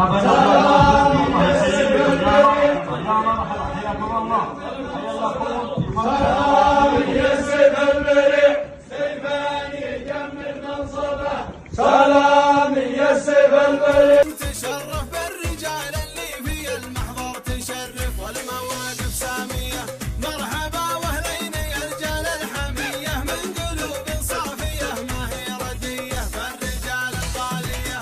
مرحبا الله يا سيدي يا مرحبا حياكم الله حيا الله سلام يا سيف المريح سيفان يجمل منصبه سلام يا سيف المريح تشرف بالرجال اللي في المحضر تشرف والمواقف ساميه مرحبا واهلين يا رجال الحميه من قلوب صافيه ما هي رديه فالرجال الغاليه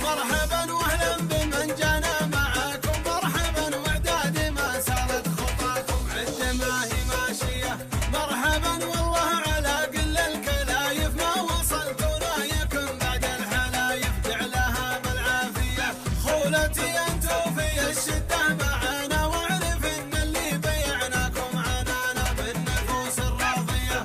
مرحبا واهلا بمن جانا معاكم مرحبا واعداد ما سالت خطاكم عد ما هي ماشيه مرحبا والله على كل الكلايف ما وصلت رايكم بعد الحلايف جعلها بالعافيه خولتي انتو في الشده معانا واعرف ان اللي بيعناكم عنانا بالنفوس الراضيه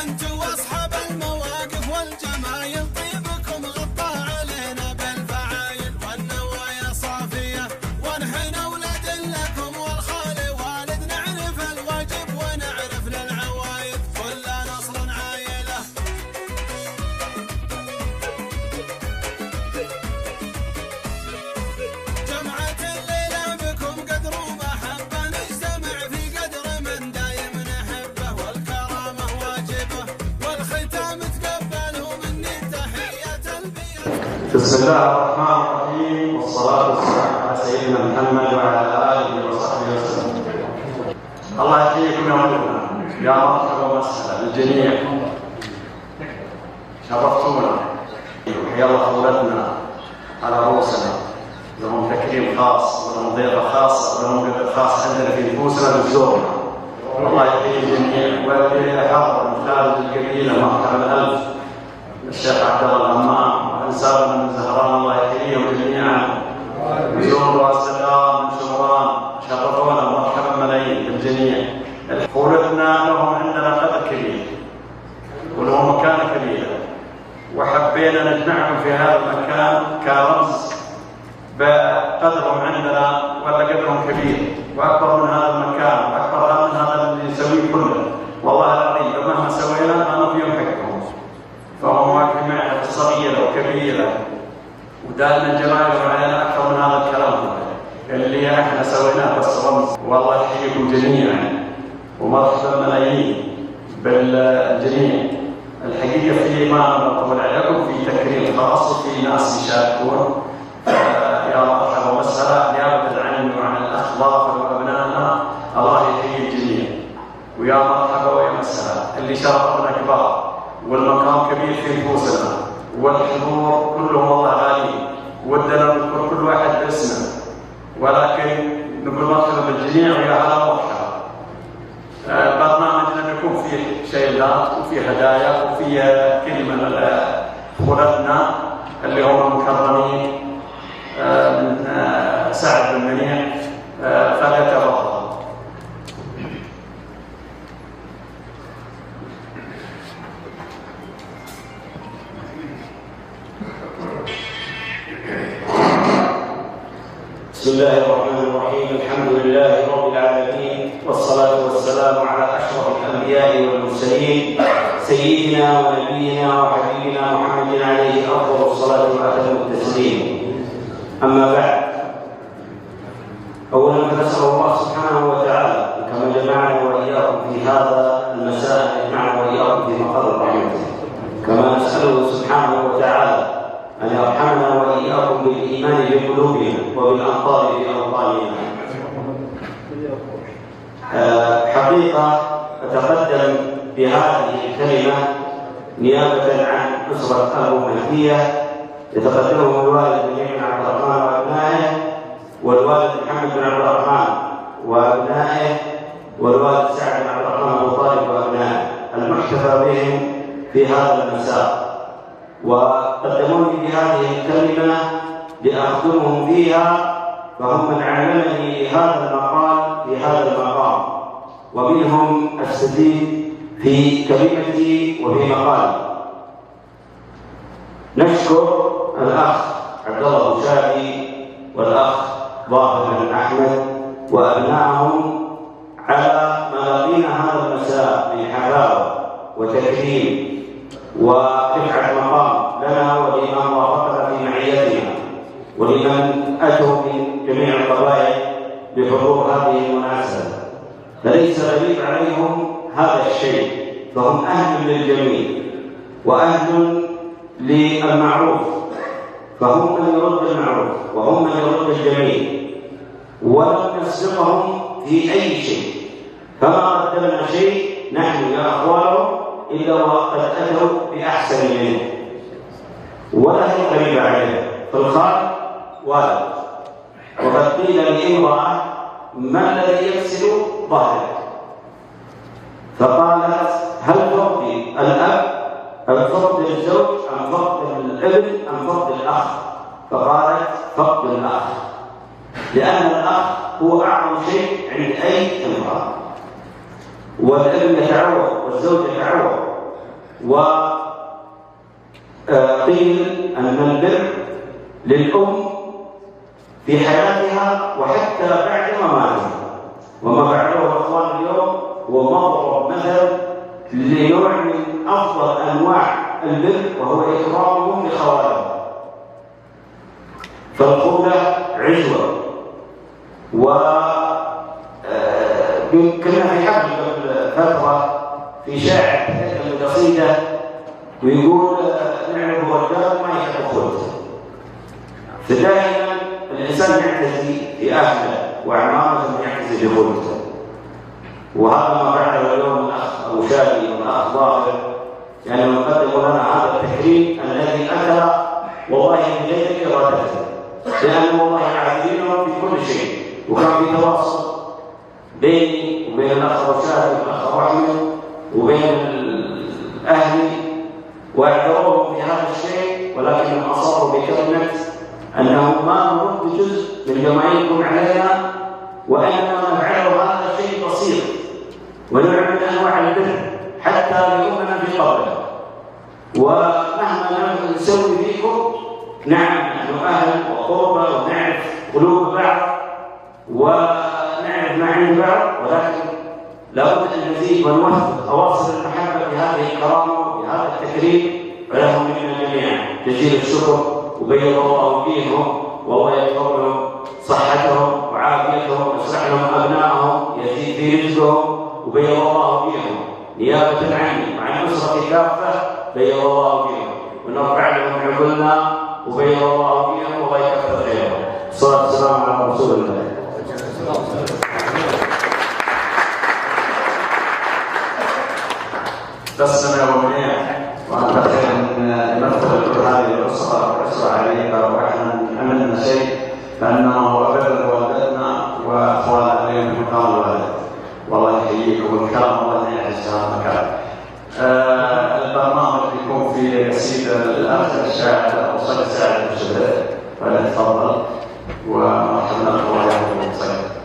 انتو اصحاب المواقف والجمايل طيبكم غطى علينا بالفعايل والنوايا صافيه ونحن اولاد لكم والخال والد نعرف الواجب ونعرف للعوايد كل نصر عايله جمعة الليلة بكم قدر ومحبة نجتمع في قدر من دايم نحبه والكرامة واجبة والختام تقبلوا مني تحية البيت. بسم الله الرحمن الرحيم والصلاة والسلام على سيدنا محمد وعلى آله وصحبه وسلم. الله يحييكم يا ولدنا يا مرحبا ومسهلا بالجميع شرفتونا وحيا الله خولتنا على رؤوسنا لهم تكريم خاص ولهم ضيافة خاصة ولهم قدر خاص عندنا في نفوسنا بالزورنا. الله يحيي الجميع واللي حضر من خارج القبيلة مرحبا ألف الشيخ عبد الله الهمام وانسابنا من زهران الله يحييهم جميعا وزور واصدقاء من شمران شرفونا مرحبا ملايين بالجميع. خولتنا لهم عندنا قدر كبير ولهم مكانه كبيره وحبينا نجمعهم في هذا المكان كرمز بقدرهم عندنا ولا قدرهم كبير واكبر من هذا المكان واكبر من هذا اللي يسويه كله والله العظيم مهما سوينا ما نفيهم حقهم فهم واقفين معنا في صغيره وكبيره ودائما جمالهم علينا اكثر من هذا الكلام اللي احنا سويناه بس رمز. والله يحييكم جميعا ومرحبا ملايين بالجميع. الحقيقه في ما نطول عليكم في تكريم خاص وفي ناس يشاركون يا مرحبا ومسهلا نيابه عني وعن الاخلاق وابنائنا الله يحيي الجميع ويا مرحبا ويا مسهلا اللي شرفنا كبار والمقام كبير في نفوسنا والحضور كلهم والله غاليين ودنا نذكر كل واحد باسمه ولكن نقول مرحبا بالجميع ويا هلا مرحبا. برنامجنا بيكون فيه شيلات وفيه هدايا وفيه كلمه لخولتنا اللي هم المكرمين من سعد بن منيع فليتفضل. بسم الله الرحمن الرحيم الحمد لله رب العالمين والصلاة والسلام على أشرف الأنبياء والمرسلين سيدنا ونبينا وحبيبنا محمد عليه أفضل الصلاة وأتم التسليم. أما بعد أولا نسأل الله سبحانه وتعالى كما جمعنا وإياكم في هذا المساء يجمعنا وإياكم في مقر رحمته كما نسأله سبحانه وتعالى أن يرحمنا وإياكم بالإيمان بقلوبنا وبالأمطار بأوطاننا. حقيقة أتقدم بهذه الكلمة نيابة عن أسرة أبو مهدية يتقدمه الوالد بن عبد الرحمن وأبنائه والوالد محمد بن عبد الرحمن وأبنائه والوالد سعد بن عبد الرحمن أبو طالب وأبنائه المحتفى بهم في هذا المساء وقدموني بهذه الكلمة لأخدمهم فيها فهم من علمني هذا المقال في هذا المقام ومنهم أستفيد في كلمتي وفي مقالي. نشكر الأخ عبد الله الشافعي والأخ ظاهر بن أحمد وأبنائهم على ما لقينا هذا المساء من حفاوة وتكريم ورفعة مقام لنا ولمن وافقنا في معيتنا ولمن أتوا من جميع القبائل بحضور هذه المناسبة، فليس غريب عليهم هذا الشيء، فهم أهل للجميل وأهل للمعروف، فهم من يرد المعروف وهم من يرد الجميل، ولم نسبقهم في أي شيء، فما قدمنا شيء نحن يا أخوانهم إلا وقد أتوا بأحسن منه، ولا هي غريبة عليهم. فالخال والد، وقد قيل لامرأة ما الذي يغسل ظهرك؟ فقالت هل تفضي الأب أم تفضي الزوج أم تفضي الابن أم تفضي الأخ؟ فقالت فضي الأخ، لأن الأخ هو أعظم شيء عند أي امرأة، والابن يتعوض والزوج يتعوض. وقيل أن البر للأم في حياتها وحتى بعد مماتها، وما فعله اخوان اليوم هو مضرب مثل لنوع من افضل انواع البر، وهو اكرامهم لخوالهم. فالخوله عزوه، كنا في حفل قبل فتره في شاعر كتب قصيده ويقول نعرف الرجال ما يحب الخلد، فدائما الإنسان يعتزي بأهله وأعمامه ثم يعتزي بخلقه، وهذا ما فعله اليوم الأخ أبو شادي والأخ ظاهر، يعني يقدم لنا هذا التكريم الذي أتى والله بغير إرادته، لأن والله عارفينهم في كل شيء، وكان في تواصل بيني وبين الأخ أبو شادي والأخ أبو أحمد وبين أهلي، واعتبروهم في هذا الشيء، ولكنهم أصروا بكلمة أنه ما نرد جزء من جماهيركم علينا، وإنما نفعله هذا شيء بسيط ونوع من أنواع البر حتى لأمنا في قبره، ومهما نسوي فيكم نعم نحن أهل وقربى ونعرف قلوب بعض ونعرف ما عند بعض، ولكن لابد أن نزيد ونوثق أواصر المحبة بهذه الكرامة وبهذا التكريم، ولهم منا جميعا جزيل الشكر، وبيض الله فيهم والله يغفر لهم صحتهم وعافيتهم ويصلح لهم ابنائهم، يزيد في رزقهم، وبيض الله فيهم نيابه عني وعن اسرتي كافه، بيض الله فيهم ونرفع لهم عقولنا، وبيض الله فيهم والله يكفر خيرهم. الصلاه والسلام على رسول الله. بس انا ومنيح وانا بخير ان نمثل كل هذه الاسره والاسره عليها، واحنا عملنا شيء لانه هو بر والدتنا واخواننا اليوم في مقام الوالد، والله يحييكم والكرم الله يعز هذا المكان. البرنامج بيكون في سيد الاخ الشاعر ابو صالح سعد الشباب، فليتفضل ومرحبا الله يحفظه ويسلمك.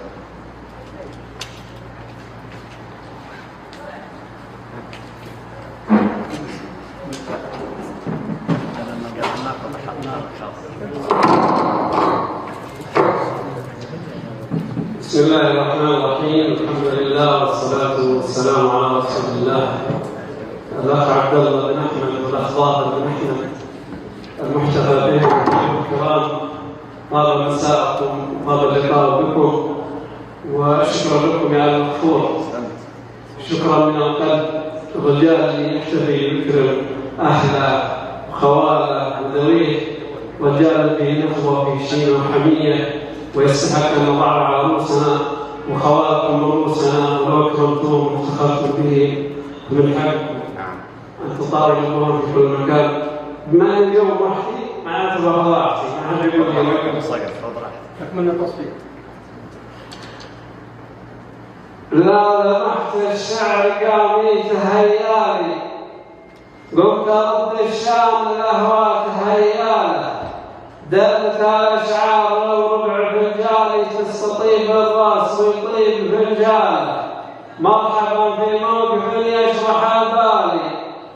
بسم الله الرحمن الرحيم، الحمد لله والصلاة والسلام على رسول الله. الأخ عبد الله بن أحمد والأخ ظاهر بن أحمد المحتفى بهم الكرام، طاب مساءكم وطاب اللقاء بكم، وشكرا لكم يا المغفور، شكرا من القلب. الرجال اللي يحتفي بذكر أهله وخواله وذويه، رجال به نخوة في شين وحمية، ويستحق أن نضع على رؤوسنا وخواتكم رؤوسنا، ولو أكرمتم وافتخرتم به من حق أن تطالب الله في كل مكان. بما أن اليوم وحدي معناته بضاعتي، ما حد يقول لي أكملنا تصفيق. لا لمحت الشعر قامي تهيالي، قمت أرد الشام الأهوى تهياله، دلت الأشعار لو ربع فنجالي تستطيب الراس ويطيب فنجاله، مرحبا في موقف يشرح البالي،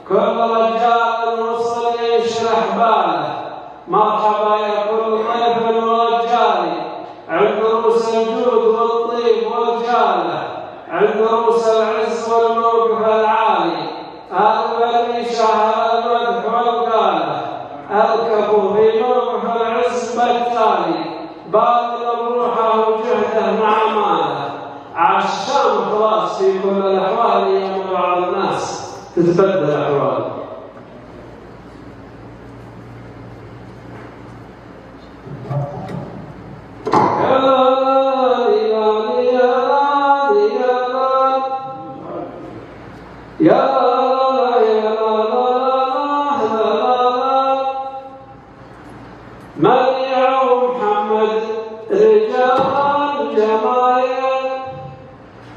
كل رجال وصل يشرح باله، مرحبا يا كل ضيف ورجالي، عند رؤوس الجود والطيب والجاله، عند رؤوس العز والموقف العالي، هذا العيشه تتبدل الأحوال.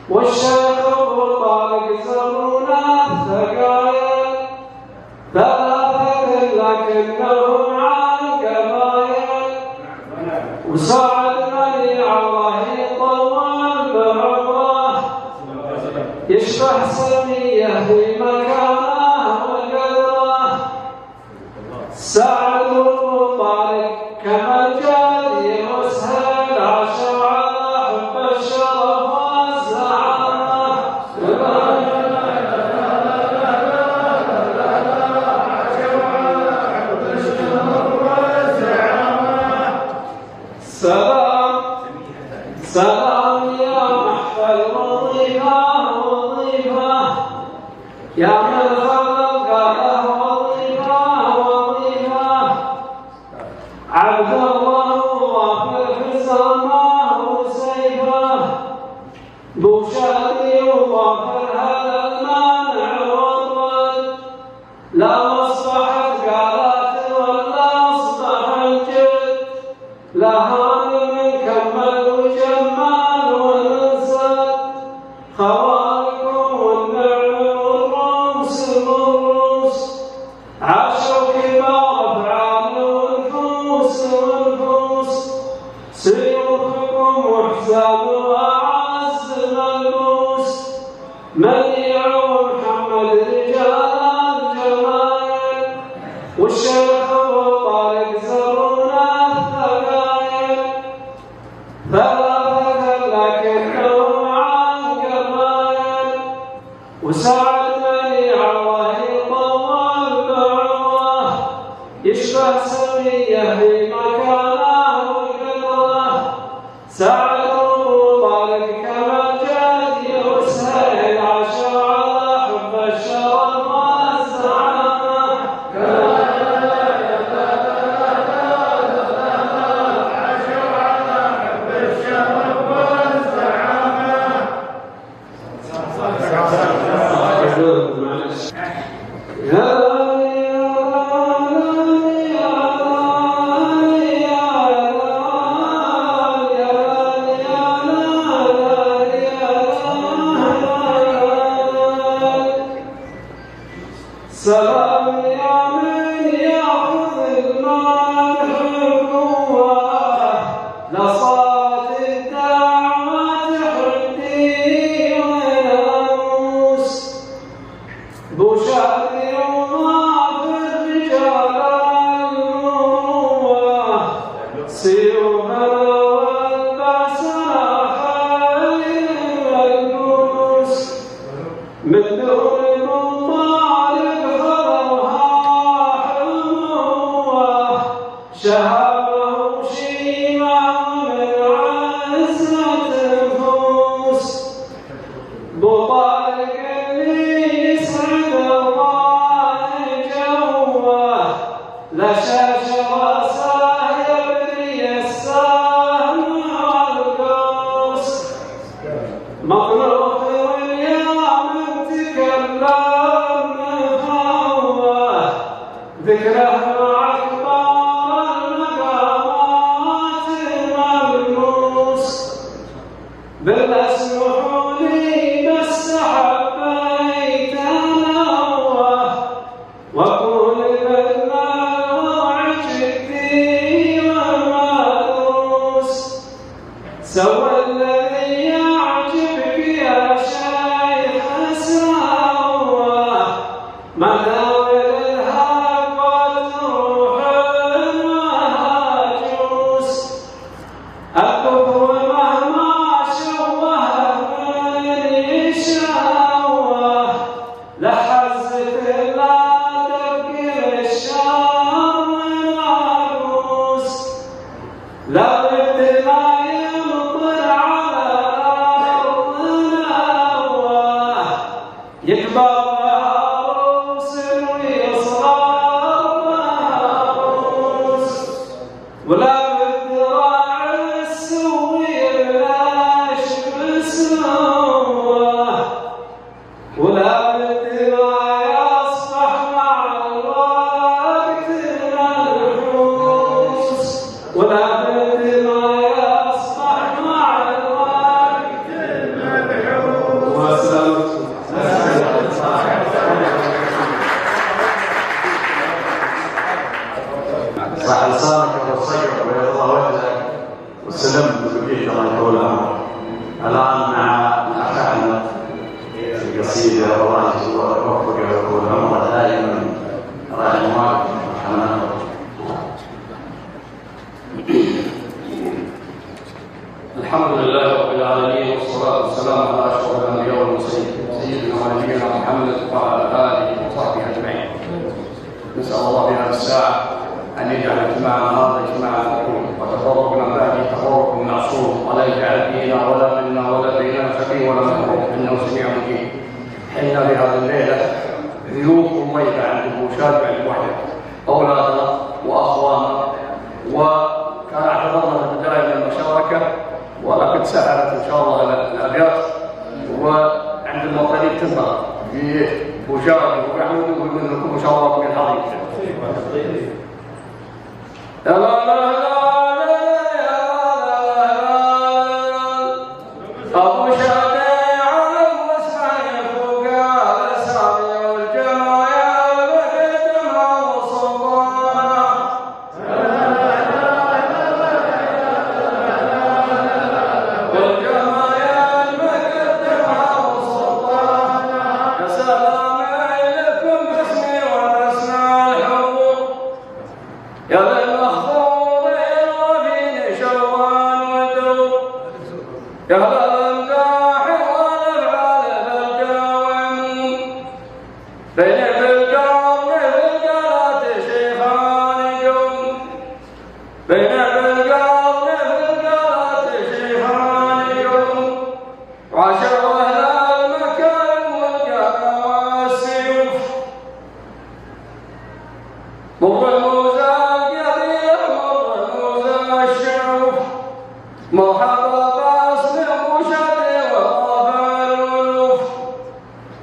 والشيخ أبو طارق زرونا الثقايا ثلاثة لكنهم عن قبايا وساعدني الله يطول بعمره يشبه سمية في مكانه وقدره سعد أبو طارق كما الجاري وسهل عشر على حب الشرف سلام يا محفل وظيفة يا من خلق له وظيفة عبد الله وافر في سماه سيفه بوشادي وظافر هذا المانع والرد لا أصبحت قالت ولا أصبح الجد لها كمل وجمال ونسد خوارق والنعم والرمس والروس عاشوا كبار افعال والنفوس سيوفكم واحسان واعز ملبوس منيع ومحمد رجال الجمايل والشيخ ابو طارق زرونا الثقايل ثلاثة لكنهم عن قبايل وساعدني الله يطول بعمره يشبه سمية في مكانه وقدره سعد أبو طارق كما الجادي وسهل عشر على حب الشرف والزعامة سلام يا من ياخذ المال حقوه لصارت الدعوة تحدي وناموس بوشادي وظافر رجال المروة سيوفنا والبأسنا خير ملبوس من دون شهابه شيمة من عزة النفوس بطارق اللي يسعد الله جوه لا شاش راسه يبري السهم والقوس مخلوق واليوم تكلم فهو ذكره مع بل اسمحوا لي بس حبيت انوه واقول ان وعشتي ومدروس سوى الذي يعجبك يا شيخ سوى مناول الهاب والتروس ولا بالذراع السوية بلاش بسوة ولا بالدماء يصبح مع الوقت منحوس ولا بالدماء يصبح مع الوقت منحوس. وسلامتكم. صح لسانك وتصيح وبيض الله وجهك والسلم ببقية الله يطول عمرك. الآن مع أخ أحمد القصيدة والله يوفقه ويطول عمره دائما رحمه الله. الحمد لله رب العالمين والصلاة والسلام على أشرف الأنبياء والمرسلين سيدنا ونبينا محمد وعلى آله وصحبه أجمعين. نسأل الله في هذه الساعة أن يجعل اجتماعنا هذا اجتماعا مرحوما وتفرقنا بعده تفرق معصوم ولا يجعل فينا ولا منا ولا بيننا شقي ولا محروم إنه سميع مجيب. حنا في هذه الليلة ضيوف ضيفة عند المشاهد بعد وحده أولادنا وأخواننا وكان اعتذرنا في البداية من المشاركة ولكن سهلت إن شاء الله الأبيات وعند المطالب تنتظر في مشاركة ومحمود يقول منكم إن شاء الله من حضيض. لا لا لا أبو شادي على المسعى فوق الأسامي والجمايل بقدمها وصبانا والجمايل بقدمها وصبانا. يا سلام عليكم باسمي وباسم الحضور يا يا الامداح والافعال بالدوام بين بالقرن بالقلات شيخان يقوم بين بالقرن بالقلات شيخان يقوم وعشر اهل المكان والقنا والسيوف مر الموزى القبيله مر الموزى الشعوف مرحبا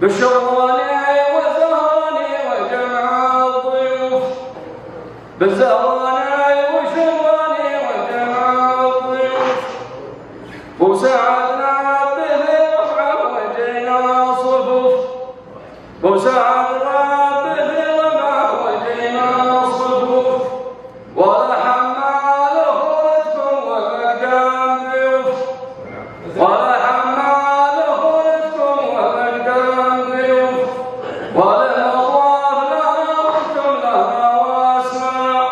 بالشراني وزهراني وجمع الضيوف بالزهراني وشراني وجمع الضيوف وسعدنا به رفعه وجينا صفوف وسعدنا به رفعه وجينا صفوف ولحمنا له رزقكم ومكان ضيوف ولحمنا له رزقكم ومكان ضيوف وللأطراف لنا رحتم لنا واسمنا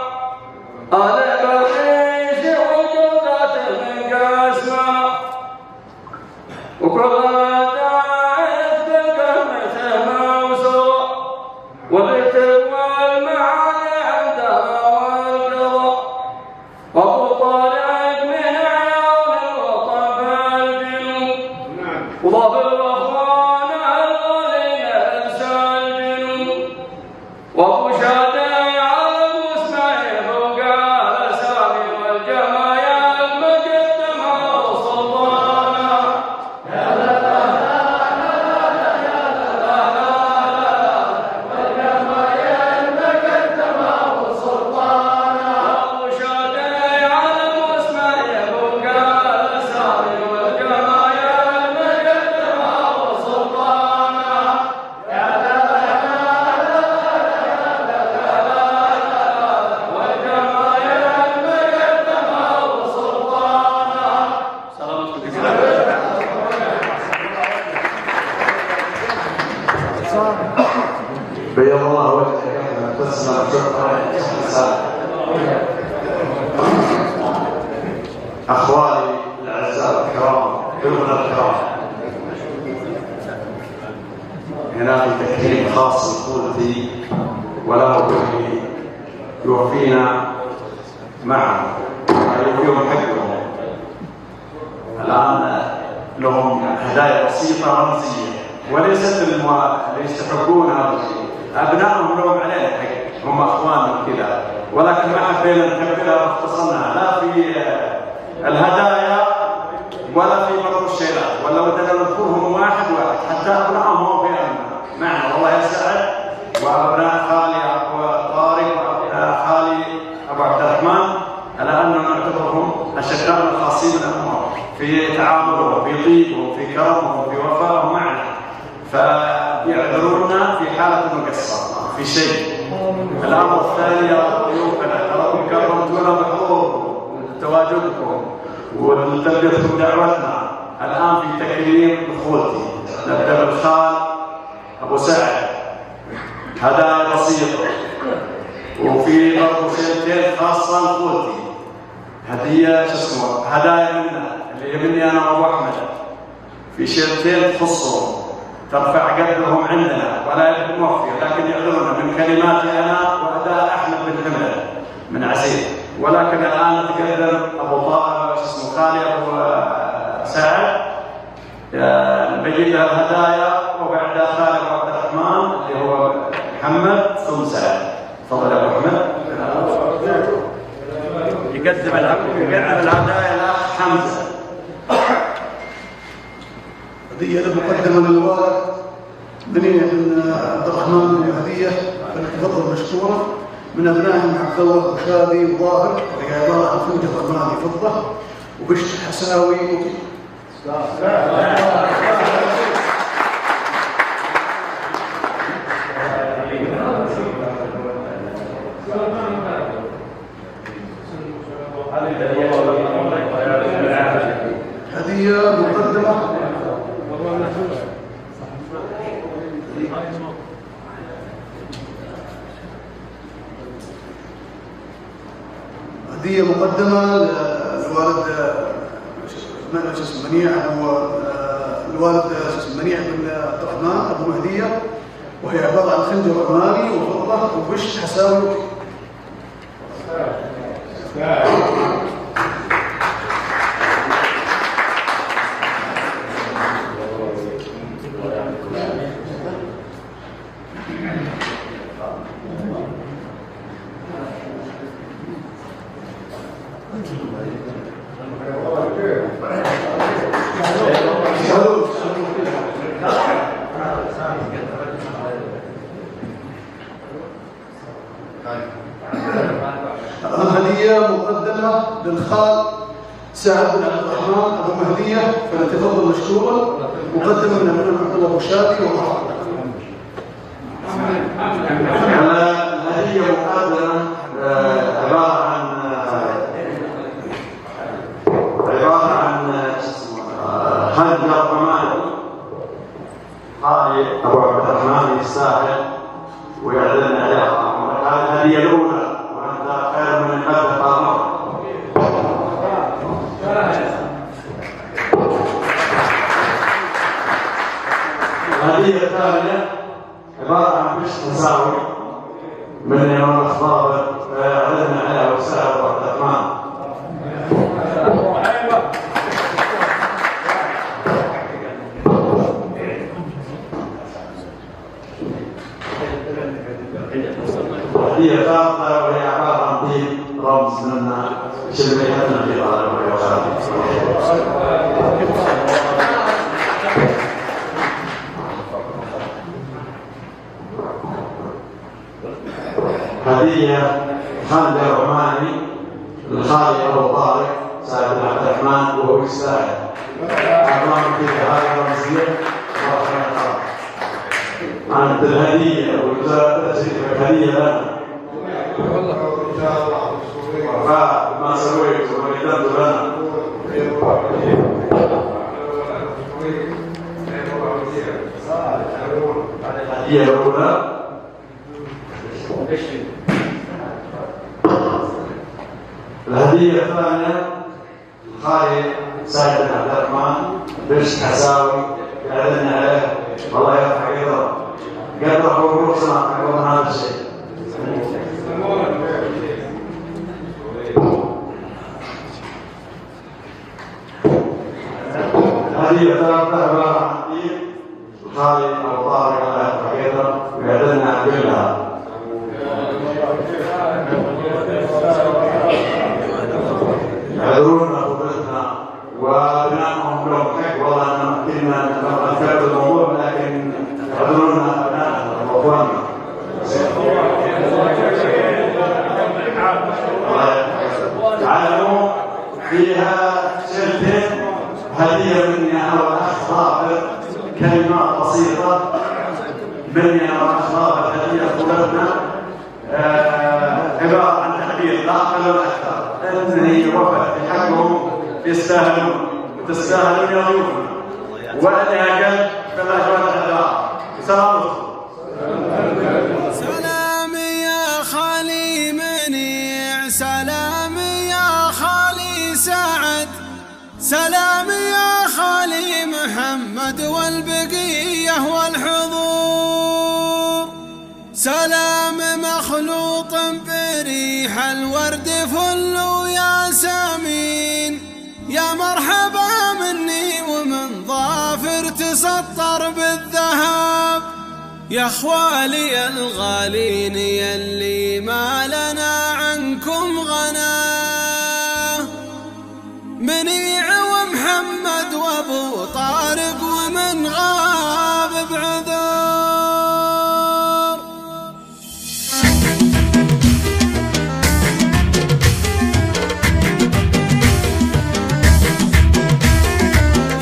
أهل الريش وجودات من قاسمنا وكلما داعت بالقمة موسوى وبتقوى المعاني عندنا والقضى وأبو طالب من عيون الوطن فالجنوب وظهر أخوان الغالين أنسى الجنوب وأبو شادي على المسمع فوق الأسامي والجمايا المقدمة وسلطانا. يا لا لا والجمايا المقدمة وسلطانا. وأبو شادي على المسمع فوق الأسامي والجمايا المقدمة وسلطانا. يا لا لا والجمايا المقدمة وسلطانا. بيض الله وجهك يا أحمد تسمع شكرا أخواني الأعزاء الكرام ضيوفنا الكرام هنا في تكريم خاص بطولتي وله به يوفينا معا يوفيهم حقهم. الآن لهم هدايا بسيطة رمزية وليست اللي يستحقون هذا الشيء. أبنائهم لهم علينا حق هم أخواننا كذا ولكن ما حبينا نكملها واختصرناها لا في الهدايا ولا في برضو الشيلات، ولا ودنا نذكرهم واحد واحد حتى ابنائهم في معنا. والله يسعد وابناء خالي ابو طارق وابناء خالي ابو عبد الرحمن على اننا نعتبرهم اشقائنا الخاصين بالامور في تعاملهم، في طيبهم، في كرمهم، في وفائهم معنا، فيعذرونا في حاله المقصر في شيء. الامر الثاني يا ضيوفنا تراكم كرمتونا بحضوركم وتواجدكم وتلبيتكم دعوتنا. الان في تكريم اخوتي، نبدا بالخال ابو سعد، هدايا بسيطه، وفي برضه شيلتين خاصه لاخوتي، هديه هدايا منا اللي هي مني انا وابو احمد، في شيلتين تخصهم ترفع قدرهم عندنا ولا يكون موفي، لكن يعذرنا من كلماتي انا واداء احمد بن حمد من عسير. ولكن الان نتقدم ابو طارق خالي ابو سعد نبين له الهدايا، وبعدها خالي ابو عبد الرحمن اللي هو محمد ثم سعد. تفضل يا ابو احمد. يقدم الهدايا الاخ حمزه. هدية مقدمة للوالد منيع بن عبد الرحمن، هدية فلتفضل مشكورة من أبنائهم عبد الله وشادي وظاهر، وهي عبارة عن خنجر أمامي فضة وبشت حساوي هدية مقدمة هدية مقدمة للوالد منيع، هو الوالد منيع بن عبد الرحمن أبو مهدية، وهي عبارة عن خنجر أمامي وفضة وبشت حساوي. هدية مقدمة للخال سعد بن عبد الرحمن أبو مهدية، فلتفضل مشكورا، مقدمة من أبناء عبد الله وشادي وظاهر. الهدية مقدمة عبارة عن خنجر أمامي خالي أبو عبد الرحمن يستاهل ويعلن عليها. هذه الهدية الأولى وأنت خير من المادة طالما. الهدية الثانية عبارة عن بشت تساوي من الإمام الخضر يعلن عليها وسعد أبو عبد الرحمن. هي ثالثة وهي عبارة عن طيب رمز من شبيهتنا في ظاهر هدية خنجر عماني للخالي أبو طارق سعد بن عبد الرحمن وهو يستاهل. أمام هذه رمزية عند الهدية ووزارة التسويق هدية لنا. ما سويت وقدمت لنا هدية الأولى. الهدية الثانية خالي سعد بن عبد الرحمن بشت حساوي يعلن عليه والله يرفع قدره وروح صنع هذا الشيء. هذه ثلاثة عبارة عن طيب خالي أبو طارق الله يرفع قدره ويعلن عليها. فيها شرطين هدية مني أنا والأخ ظافر، كلمات بسيطة مني أنا والأخ ظافر، هدية طلبنا عبارة عن تعبير لا أقل ولا أكثر أنني وفد بحقهم يستاهلون وتستاهلون يا ضيوفنا، وأني أقل بالأجوال الأداء. سلام يا خالي منيع، سلام يا خالي سعد، سلام يا خالي محمد والبقية والحضور، سلام مخلوط بريح الورد فل وياسمين، يا مرحبا مني ومن ظافر تسطر بالذهب، يا اخوالي الغالين يلي ما لنا عنكم غنى، منيع ومحمد وابو طارق ومن غاب بعذر.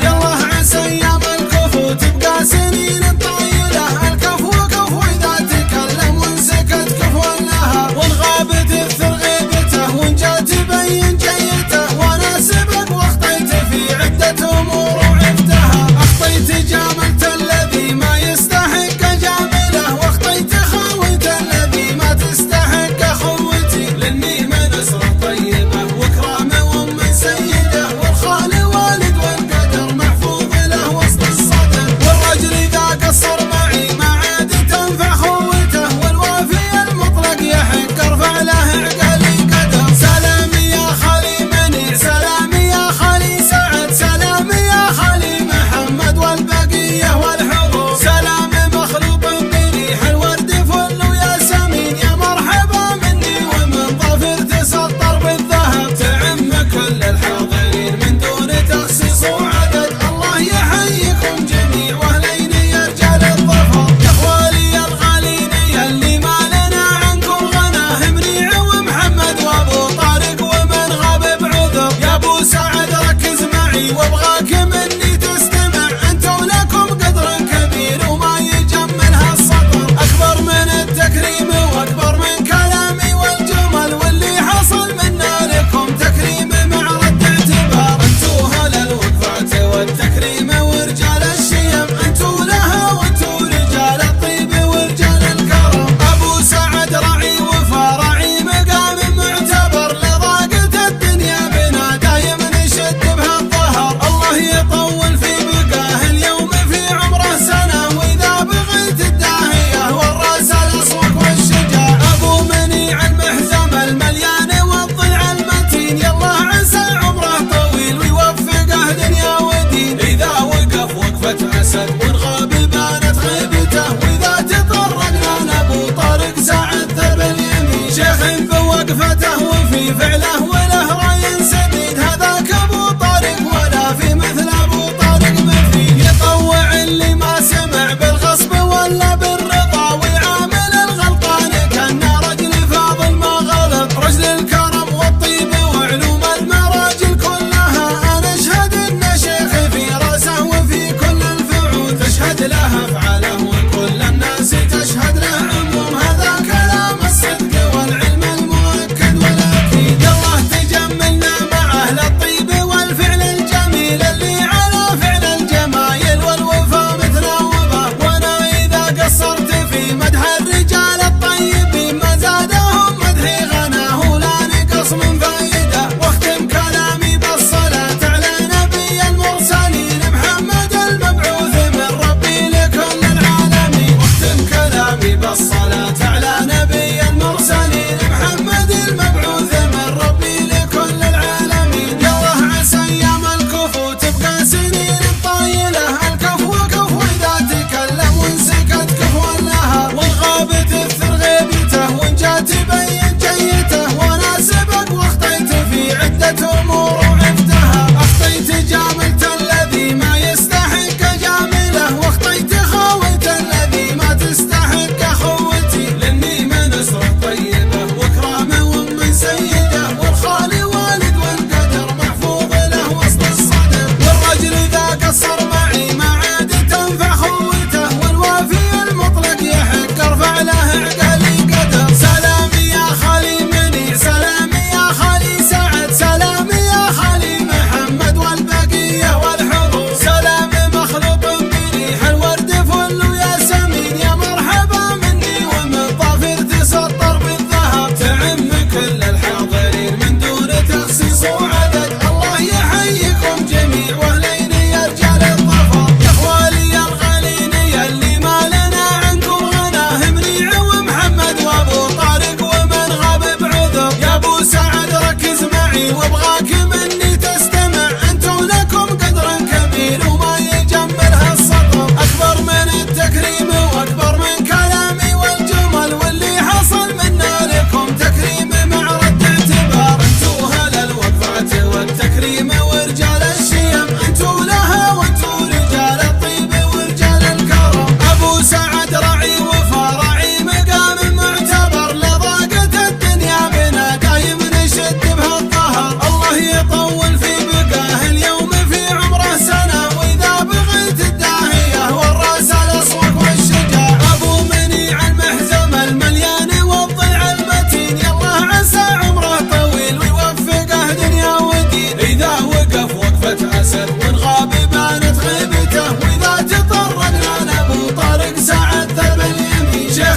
يلا عسى ايام الكفو تبقى سنين الطويله، الكفو كفو اذا تكلم وانسكت كفو لها، والغاب تثر غيبته وان جاء تبين جيته، وانا سبق واخطيت في عده امور وعفتها، اخطيت جاملت الذي ما يستحق جامله، واخطيت خاويت الذي ما تستحق خوتي، لاني من اسره طيبه وكرامه وام سيده، والخال والد والقدر محفوظ له وسط الصدر، والرجل اذا قصر معي ما عاد تنفع خوته، والوافي المطلق يحق ارفع له عقلي قدر. سلامي يا خالي منيع، سلامي يا خالي سعد، سلامي يا خالي محمد والبقية والحضور، سلام مخلوط بريح الورد فل وياسمين، يا مرحبا مني ومن ظافر تسطر بالذهب، تعم كل الحاضرين من دون تخصيص وعدد، الله يحييكم جميع واهلين يا رجال الظفر، يا اخوالي الغالين يلي ما لنا عنكم غنى، منيع ومحمد وابو طارق ومن غاب بعذر، يا ابو سعد ركز معي وابغاك مني تستمع، انتو لكم قدر كبير وما يجملها السطر، اكبر من التكريم واكبر من كلامي والجمل، واللي حصل منا لكم تكريم مع رد اعتبار، انتو اهل الوقفات والتكريم ورجال الشيم، انتو لها وانتو رجال الطيب ورجال الكرم، ابو سعد راعي وفا راعي مقام معتبر، لضاقت الدنيا بنا دايم نشد بها الظهر، الله يطول في بقاه اليوم في عمره سنه، واذا بغيت الداهيه والراس الاصوك والشجاع، ابو منيع المحزم المليان والضلع المتين، يلا عسى عمره طويل ويوفقه دنيا ودين، اذا وقف وقفه اسد والغاب بانت غيبته، واذا تطرقنا ابو طارق سعد ثرب اليمين، شيخ بوقفته وفي فعله وله راي سديد، هذاك ابو طارق ولا في مثل ابو طارق مفيد، يطوع اللي ما سمع بالغصب ولا بالرضا، ويعامل الغلطان كانه رجل فاضل ما غلط، رجل الكرم والطيب وعلوم المراجل كلها، انا اشهد ان شيخي في راسه وفي كل الفعول، تشهد له افعاله وكل الناس تشهد له عموم، هذا كلام الصدق والعلم المؤكد والاكيد، الله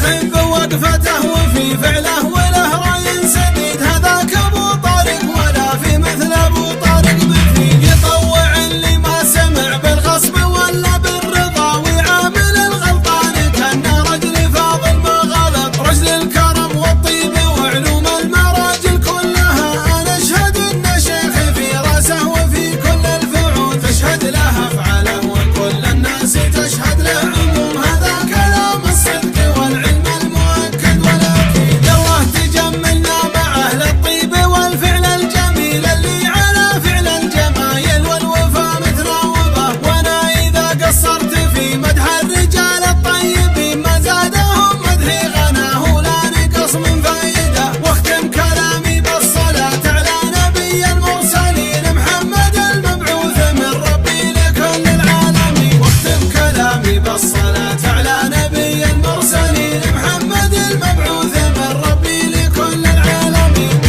نحب وقفته وفي فعله وله رأي سديد، هذاك أبو طارق ولا في مثل أبو طارق بفيد، يطوع اللي ما سمع بالغصب ولا بالرضا، ويعامل الغلطان كأنه رجل فاضل ما غلط، رجل الكرم والطيب وعلوم المراجل كلها، أنا أشهد إن شيخي في راسه وفي كل الفعول تشهد له أفعاله وكل الناس تشهد له عموم، هذا كلام الصدق والعلم المؤكد والأكيد. الله تجملنا مع أهل الطيب والفعل الجميل اللي على فعل الجمايل والوفا متراوبة، وأنا إذا قصرت في مدح الرجال الطيبين ما زادهم مدحي غناه لا نقص من فايدة، واختم كلامي بالصلاة على نبي المرسلين محمد المبعوث من ربي لكل العالمين، واختم كلامي بالصلاة على نبي المرسلين محمد المبعوث من ربي لكل العالمين.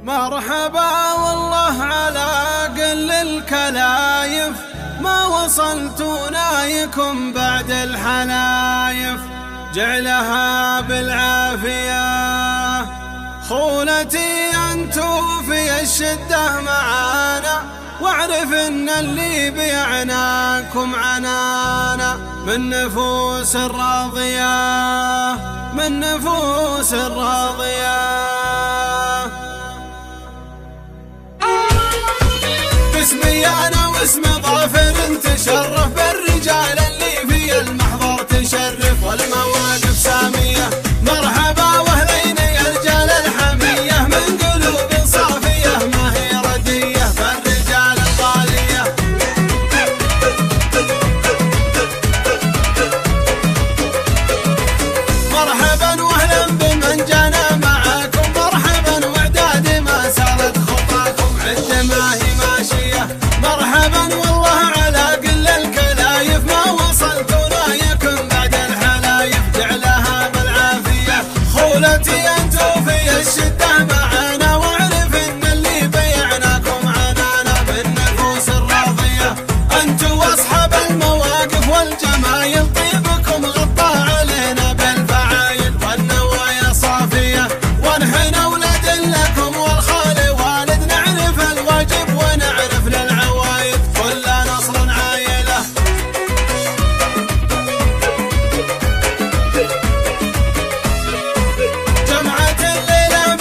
مرحبا والله على قل الكلايف، ما وصلت نايكم بعد الحلايف، جعلها بالعافية خولتي أنتو في الشدة معانا، واعرف إن اللي بيعناكم عنانا من نفوس الراضية، من نفوس الراضية. باسمي أنا واسم ظافر تشرف بالرجال اللي في المحضر تشرف والمواقف سامية، مرحبا واهلين يا رجال الحمية من قلوب صافية ما هي ردية فالرجال الغالية. مرحبا واهلا بمن جانا معاكم، مرحبا واعداد ما سارت خطاكم عد ما هي ماشية، مرحبا والله على قل الكلايف ما وصلت رايكم بعد الحلايف، جعلها بالعافية خولتي أنتو في الشدة معانا، واعرف إن اللي بيعناكم عنانا بالنفوس الراضية، أنتو أصحاب المواقف والجمايل طيبكم غطى علينا بالفعايل والنوايا صافية، ونحن أولاد لكم والخال والد نعرف الواجب ونعرف للعوايد كل نصر عايلة. جمعة الليلة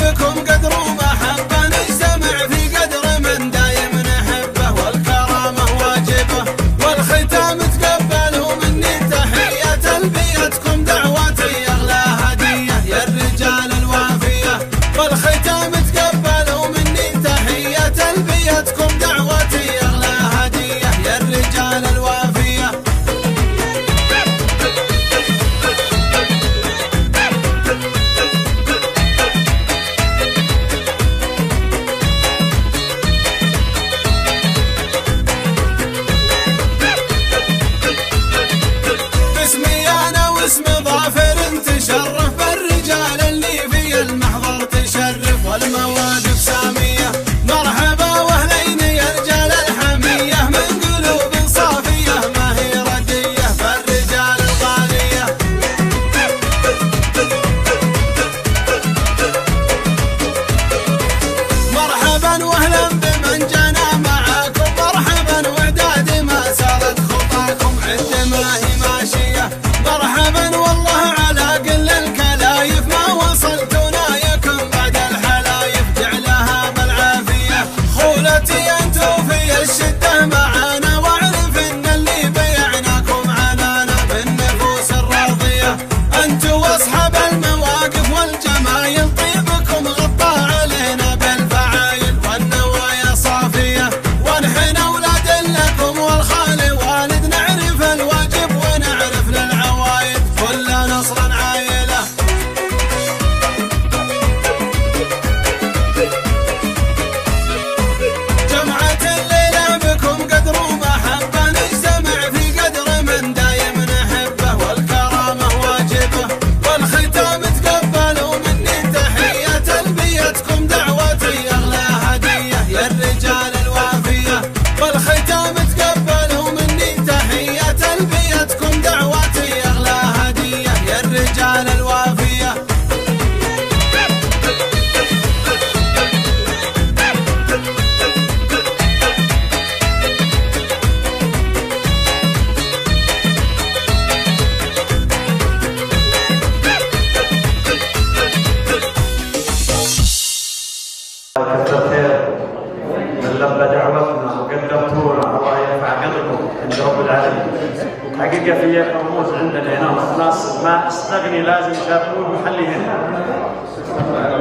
موجود عندنا هنا والناس ما استغني لازم يشاركون محلي هنا.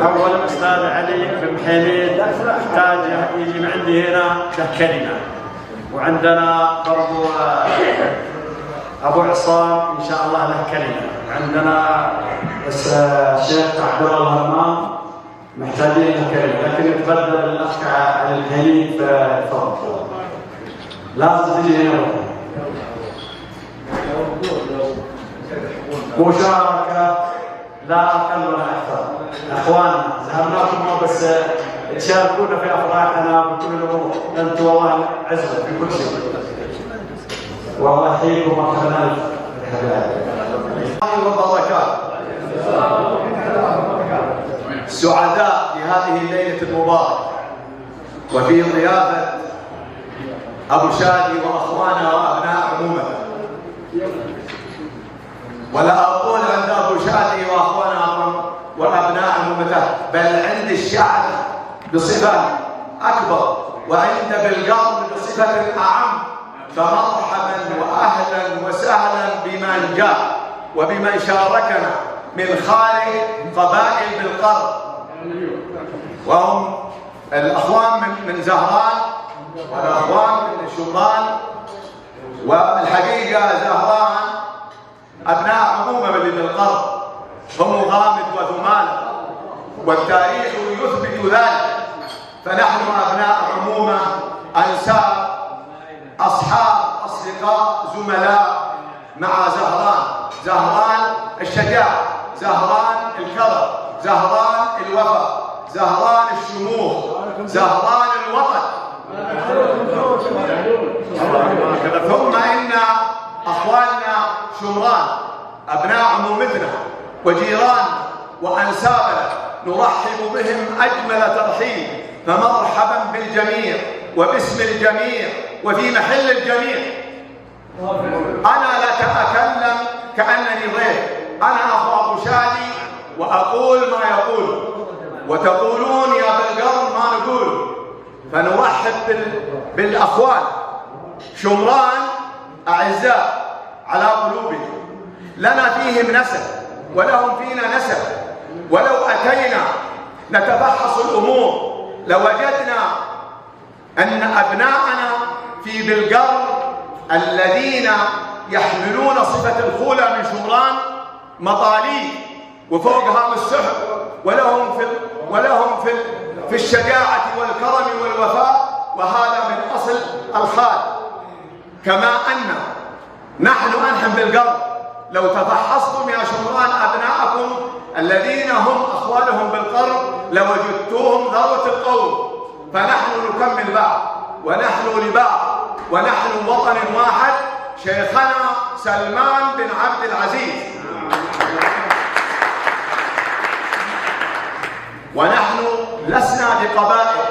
اولا استاذ علي بن حميد يحتاج يجي من عندي هنا له كلمه، وعندنا برضو ابو عصام ان شاء الله له كلمه، وعندنا الشيخ عبد الله الهمام محتاجين له كلمه، لكن يتبدل الاخ علي الحميد فالفضل لازم تجي هنا. مشاركة لا أقل ولا أكثر. أخواننا زهرناكم ما بس تشاركونا في أفراحنا بكل الأمور، أنتم والله عزوة في كل شيء. والله يحييكم مرحبا وبركاته. سعداء في هذه الليلة المباركة وفي ضيافة أبو شادي وأخوانا وأبناء عمومته. ولا أقول عند أبو شادي وأخوانا وأبناء عمومته، بل عند الشعب بصفة أكبر وعند بالقلب بصفة أعم. فمرحبا وأهلا وسهلا بمن جاء وبمن شاركنا من خارج قبائل بالقرب، وهم الأخوان من زهران والأخوان من شمران. والحقيقة زهران أبناء عمومة اللي بالقرب هم غامد وثمالة، والتاريخ يثبت ذلك. فنحن أبناء عمومة، أنساب، أصحاب، أصدقاء، زملاء مع زهران. زهران الشجاعة، زهران الكرم، زهران الوفاء، زهران الشموخ، زهران الوطن. ثم إن أخواننا شمران أبناء عمومتنا وجيراننا وأنسابنا نرحب بهم أجمل ترحيب. فمرحبا بالجميع وباسم الجميع وفي محل الجميع. أنا لا أتكلم كأنني ضيف، أنا أخو أبو شادي وأقول ما يقول، وتقولون يا بالقرن ما نقول. فنرحب بالأخوان شمران أعزاء على قلوبنا، لنا فيهم نسب ولهم فينا نسب. ولو أتينا نتبحص الأمور لوجدنا أن أبناءنا في بالقرن الذين يحملون صفة الخولة من شمران مطاليب وفوقها السحب، ولهم في الشجاعة والكرم والوفاء، وهذا من أصل الخال. كما أن نحن أنحن بالقرب، لو تفحصتم يا شمران أبناءكم الذين هم أخوالهم بالقرب لوجدتوهم ذروة القوم. فنحن نكمل بعض ونحن لبعض ونحن وطن واحد. شيخنا سلمان بن عبد العزيز، ونحن لسنا بقبائل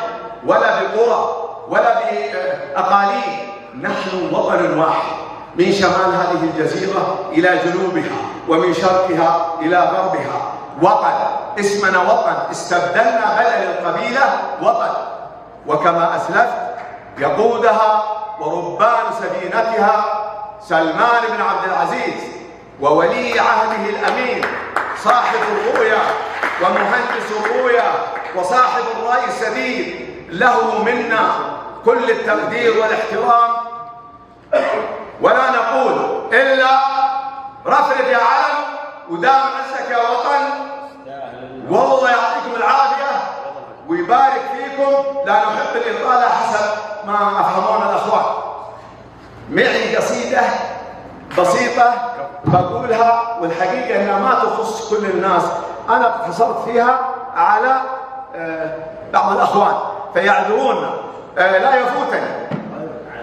ولا بقرى ولا بأقاليم، نحن وطن واحد من شمال هذه الجزيرة إلى جنوبها ومن شرقها إلى غربها. وطن، اسمنا وطن، استبدلنا بدل القبيلة وطن. وكما أسلفت يقودها وربان سفينتها سلمان بن عبد العزيز وولي عهده الأمين صاحب الرؤيا ومهندس الرؤيا وصاحب الرأي السديد، له منا كل التقدير والاحترام. ولا نقول إلا رفرف يا علم ودام عزك يا وطن، والله يعطيكم العافية ويبارك فيكم. لا نحب الإطالة حسب ما أفهمون الأخوان. معي قصيدة بسيطة بقولها، والحقيقة أنها ما تخص كل الناس، أنا اقتصرت فيها على بعض الأخوان فيعذرونا.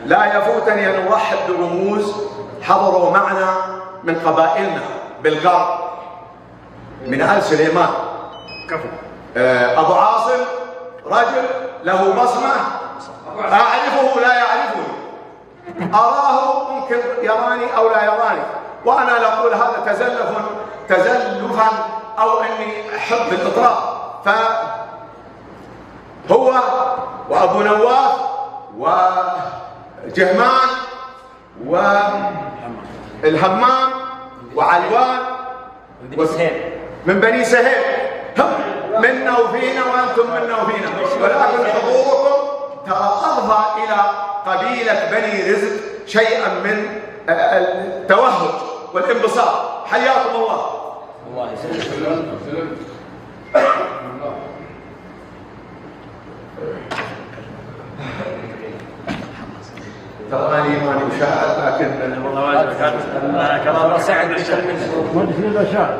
لا يفوتني أن نرحب برموز حضروا معنا من قبائلنا بالغرب، من آل سليمان. أبو عاصم رجل له بصمة، أعرفه لا يعرفني، أراه ممكن يراني أو لا يراني، وأنا لا أقول هذا تزلفا أو أني أحب الإطراء. فهو وأبو نواف وجهمان والهمام وعلوان من بني سهيل، هم منا وفينا وأنتم منا وفينا، ولكن حضوركم ترى أضفى إلى قبيلة بني رزق شيئا من التوهج والانبساط. حياكم الله. الله يسلمك. تراني ماني مشاعر، لكن والله واجب كلام سعد ما شاء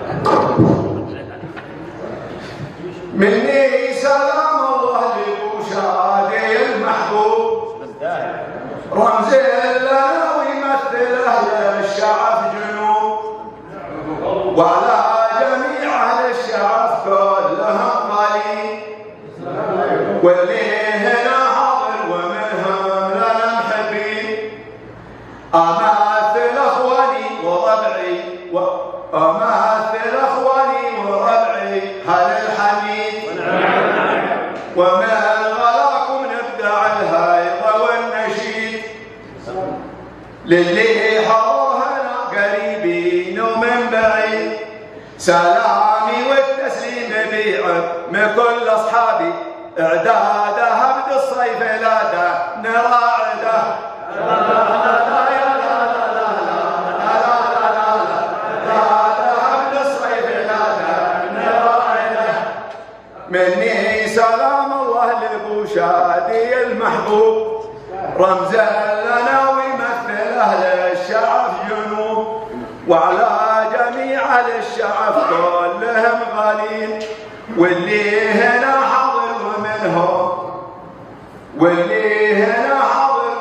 مني سلام الله لبوشادي المحبوب، رمز لنا ويمثل اهل الشعب جنوب، وعلى جميع اهل الشعب كلهم غالين، واللي هنا حاضر ومنهم لنا محبين. امثل اخواني وربعي امثل اخواني وربعي هل الحميد، ومن غلاكم نبدع الهيضه والنشيد، للي حضر هنا قريبين ومن بعيد، سلامي والتسليم بيعب من كل اصحابي، اعداده هبد الصيف لاده نراعده. مني سلام الله لبوشادي المحبوب، رمز لنا ويمثل اهل الشعب جنوب، وعلى جميع اهل الشعب كلهم غالين، واللي هنا حاضر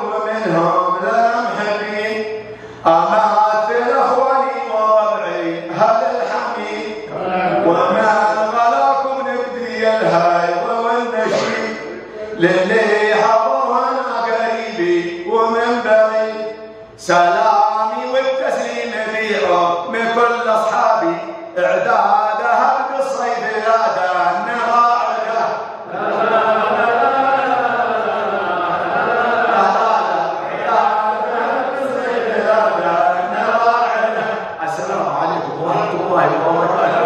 ومنهم لا محبين. امثل اخواني وربعي هذا الحميد، وما غلاكم نبدي الهيضه والنشيد، للي حضر هنا قريبي ومن بعيد، سلامي والتسليم بيعه من كل اصحابي، اعداده هبد الصيف لاده نراعده. السلام عليكم ورحمه الله وبركاته.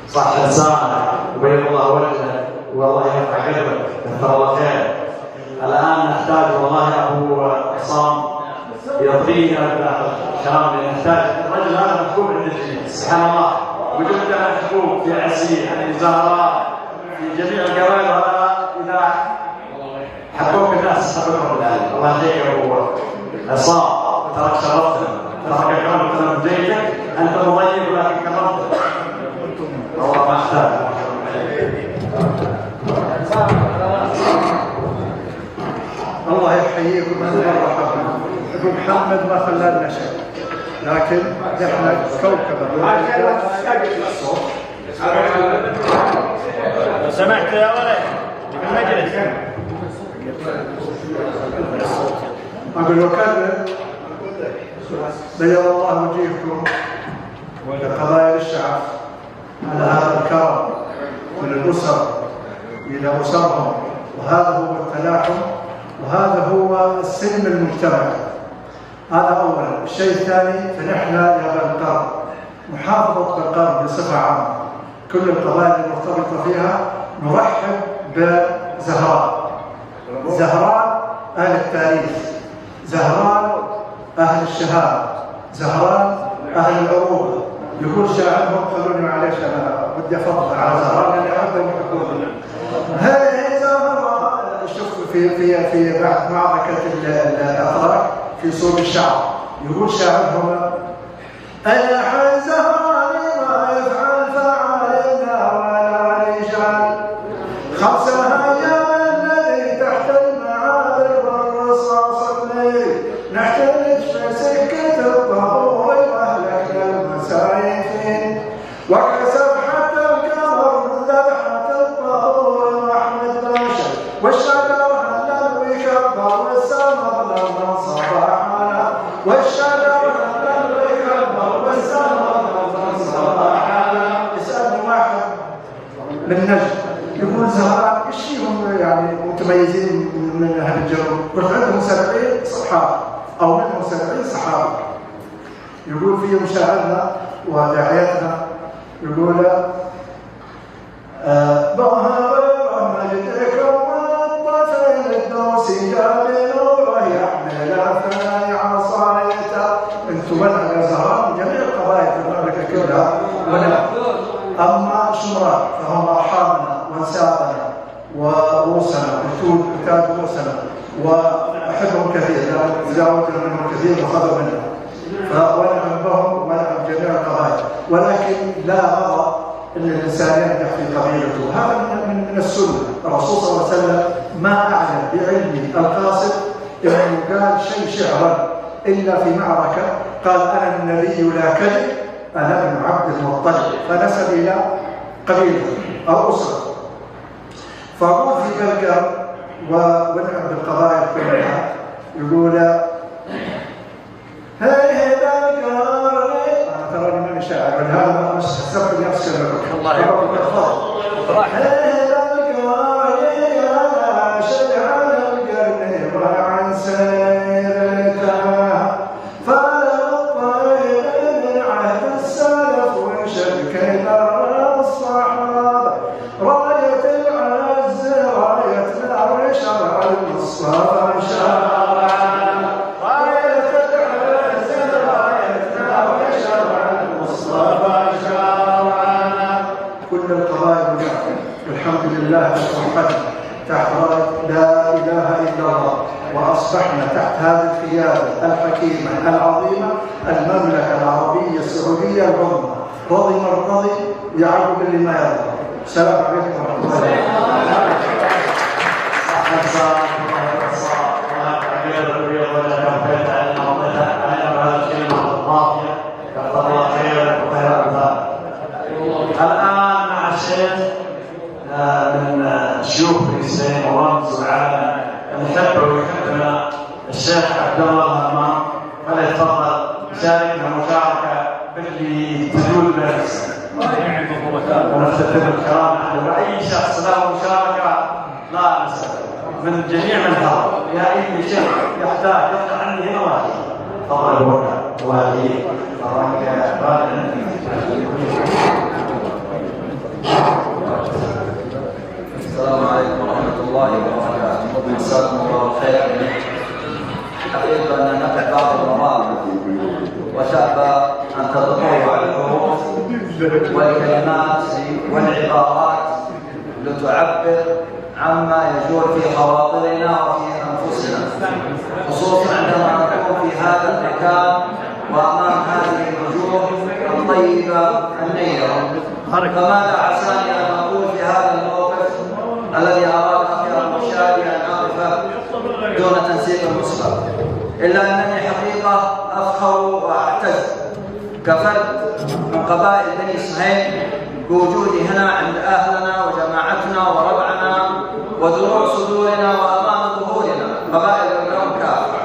صح لسانك وبيض الله وجهك والله يرفع قلبك، كثر الله خير. الان نحتاج والله ابو عصام يضغينا الكلام، نحتاج الرجل هذا محبوب عند الجميع سبحان الله، وجدنا محبوب في عسير يعني زهراء في جميع القبائل، هذا اذا حبوك الناس حبوك الله. الله يهديك يا ابو عصام، تراك شرفتنا، تراك كرمتنا بجيتك، انت مضيق ولكن كرمتنا والله ما احتاج. الله يحييكم ويرحمكم. ابو محمد ما خلانا شيء، لكن احنا كوكب. لو سمحت يا ولد في المجلس. اقول وكذا بيض الله وجيهكم ولقضايا الشعب على هذا الكرم وللاسر الى اسرهم، وهذا هو التلاحم، وهذا هو السلم المجتمعي. هذا اولا. الشيء الثاني، فنحن يا بالقرن محافظه بالقرن بصفه عامه، كل القضايا المرتبطه فيها نرحب بزهراء. زهراء اهل التاريخ، زهران اهل الشهاده، زهران اهل العروبه. يقول شاعرهم، خلوني معلش انا بدي افضل على زهران لاني احبهم ويحبوني. هذه زهراء، شوف في بعد معركه الاتراك في صوب الشعب، يقول شاعرهم: انا زهران ما يفعل فعلنا ولا رجال، خمسه ايام الذي تحت المعابر والرصاص الليل، نحترج في سكه الطهور واهلكنا المسايفين، وكسب حتى القمر من ذبحه الطهور واحمد باشا، والشجر هلل ويكبر والسمر لما صباحنا، والشجر هلل ويكبر والسمر لما صباحنا. يسألني واحد من نجد يقول: زهراء ايش فيهم يعني متميزين من اهل الجنوب، قلت عندهم 70 صحابه او منهم 70 صحابه. يقول فيهم شاعرنا وداعيتنا يقول ظهر مجدك والطفل الدوسي جاب نوره يحمل ثاني عصايته. انتم منع يا زهران جميع القبائل في المملكه كلها منع. اما شمران فهم ارحامنا وانسابنا ورؤوسنا وتاج رؤوسنا واحبهم كثير، تزاوجنا منهم كثير وخذوا منهم، فونعم بهم ونعم جميع القبائل. ولكن لا رضى ان الانسان ينجح في قبيلته، هذا من السنه. الرسول صلى الله عليه وسلم ما اعلم بعلمي القاصد انه قال شيء شعرا الا في معركه، قال انا النبي لا كذب، انا ابن عبد المطلب، فنسب الى قبيلته او اسرته. فاقول في بلقر ونعم بالقبائل كلها يقول هي بلقر، انا تراني ماني شاعر ولهذا مش حسبت اني افسر لكم. الله يحفظك. هي بلقر يا شجع القرن وعن سيرتها، فلو الطيب من عهد السلف وانشد كدر الصحابه، رايه العز رايتنا وشرع المصطفى شرعنا، رايه العز رايتنا وشرع المصطفى شرعنا. كل القبائل والحمد لله فرحتنا تحت رايه لا اله الا الله، واصبحنا تحت هذه القياده الحكيمه العظيمه المملكه العربيه السعوديه العظمى. رضي من رضي يعود باللي ما يرضى. السلام عليكم ورحمه الله وبركاته. الآن مع الشيخ من شيوخ الإسلام ورمز العالم نحبه ويحبنا الشيخ عبد الله الهمام، فليتفضل يشاركنا مشاركة باللي تدل بنفسه. ونفتخر بالكرام نحن وأي شخص له مشاركة لا نسأل من جميع من هذا يا أي شيء يحتاج يطلع عني هنا واحد. تفضل الوقت وهذه السلام عليكم ورحمة الله وبركاته. مساكم الله خير. حقيقة أن نقع بعض المرات وشأب أن تتطوع الحروف والكلمات والعبارات لتعبر عما يجول في خواطرنا وفي أنفسنا، خصوصا عندما نكون في هذا المكان وأمام هذه الوجوه الطيبة النيرة. فماذا عساني أن أقول في هذا الموقف الذي أراد أخي المرشادي أن أقف دون تنسيق المسبق، إلا أنني حقيقة أفخر وأعتز كفرد من قبائل بني سهيل بوجودي هنا عند أهلنا وجماعتنا وربعنا ودروع صدورنا وأمام ظهورنا قبائل القوم كافة.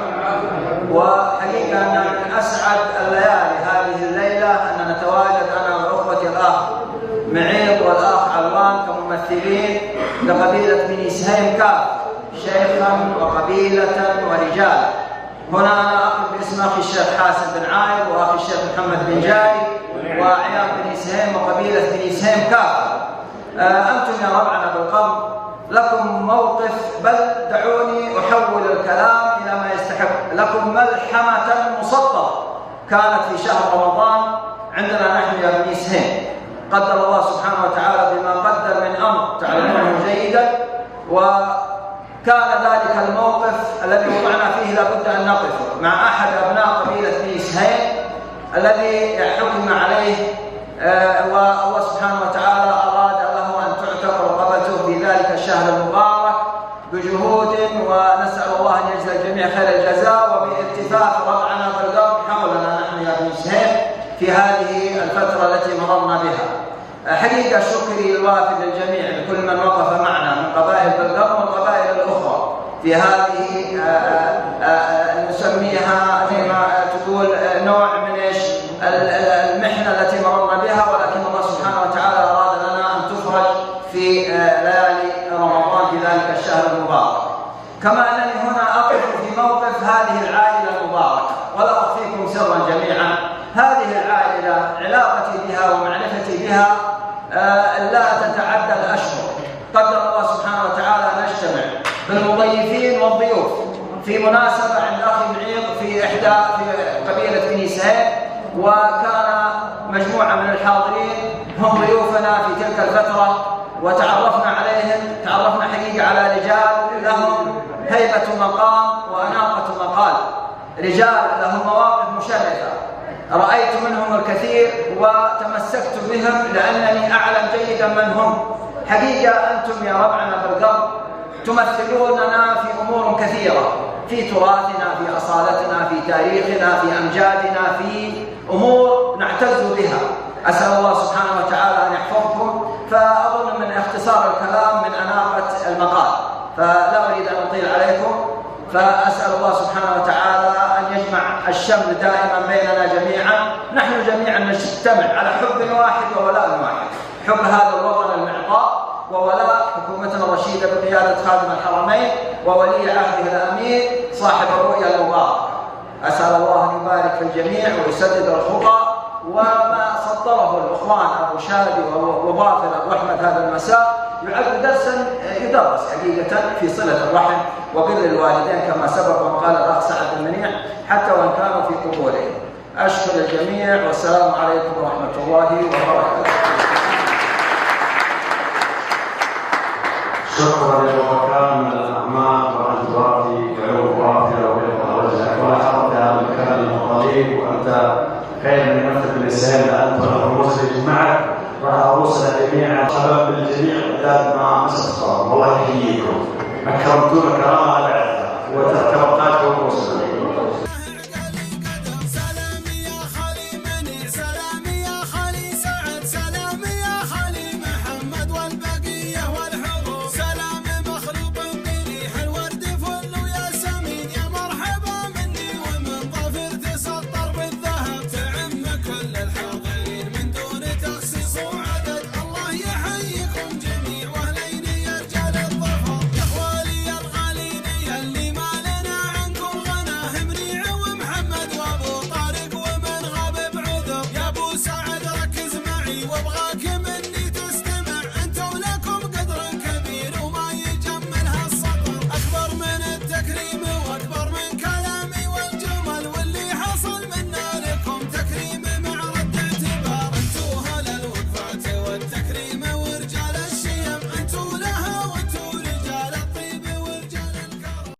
وحقيقة أن من أسعد الليالي هذه الليلة أن نتواجد أنا وأخوتي الأخ معيط والأخ علوان كممثلين لقبيلة بني سهيم كافة، شيخا وقبيلة ورجالا. هنا أنا أقف باسم أخي الشيخ حاسن بن عايض وأخي الشيخ محمد بن جاري وأعيان بني سهيم وقبيلة بني سهيم كافة. أنتم يا ربعنا بالقرب لكم موقف، بل دعوني أحول الكلام إلى ما يستحق، لكم ملحمة مسطرة كانت في شهر رمضان عندنا نحن يا بني سهيم. قدر الله سبحانه وتعالى بما قدر من أمر تعلمونه جيدا، وكان ذلك الموقف الذي وضعنا فيه لابد أن نقف مع أحد أبناء قبيلة بني سهيم الذي حكم عليه والله سبحانه وتعالى أراد له أن تعتق رقبته في ذلك الشهر المبارك بجهود، ونسأل الله أن يجزي الجميع خير الجزاء وبالتفاف ربعنا بالقرب حولنا نحن يا بني سهيم في هذه الفترة التي مررنا بها. حقيقة شكري الوافد للجميع لكل من وقف معنا من قبائل بالقرب والقبائل الأخرى في هذه نسميها زي ما تقول نوع من المحنة التي مررنا بها، ولكن الله سبحانه وتعالى أراد لنا أن تفرج في ليالي رمضان في ذلك ذلك الشهر المبارك. كما أنني هنا أقف في موقف هذه العائلة المباركة، ولا أخفيكم سرا جميعا، هذه العائلة علاقتي بها ومعرفتي بها لا تتعدى الأشهر. قدر الله سبحانه وتعالى أن نجتمع بالمضيفين والضيوف في مناسبة عند أخي معيق في قبيلة بني سهيل، وكان مجموعة من الحاضرين هم ضيوفنا في تلك الفترة، وتعرفنا عليهم، تعرفنا حقيقة على رجال لهم هيبة مقام وأناقة مقال، رجال لهم مواقف مشرفة، رأيت منهم الكثير وتمسكت بهم لأنني أعلم جيدا من هم. حقيقة أنتم يا ربعنا بالقلب تمثلوننا في أمور كثيرة، في تراثنا، في أصالتنا، في تاريخنا، في أمجادنا، في أمور نعتز بها. أسأل الله سبحانه وتعالى أن يحفظكم. فأظن من اختصار الكلام من أناقة المقال، فلا أريد أن أطيل عليكم، فأسأل الله سبحانه وتعالى أن يجمع الشمل دائما بيننا جميعا. نحن جميعا نجتمع على حب واحد وولاء واحد، حب هذا الوطن المعطاء وولاء حكومتنا الرشيدة بقيادة خادم الحرمين وولي عهده الأمين صاحب الرؤيا المباركة. أسأل الله أن يبارك في الجميع ويسدد الخطى، وما سطره الإخوان أبو شادي وظافر أبو أحمد هذا المساء يعد درسا يدرس حقيقة في صلة الرحم وبر الوالدين كما سبق وقال الأخ سعد المنيع حتى وإن كانوا في قبورهم. أشكر الجميع والسلام عليكم ورحمة الله وبركاته. شكرا للمكان من الأعمال وأن ترافي علوم وافرة ويبقى وجهك ولا حرمت هذا المكان القريب، وأنت خير من نفسك الإنسان لأنت والرموز معك رؤوسنا جميعا شباب الجميع قدام مع مصر. والله يحييكم، أكرمتونا كرامة بعدها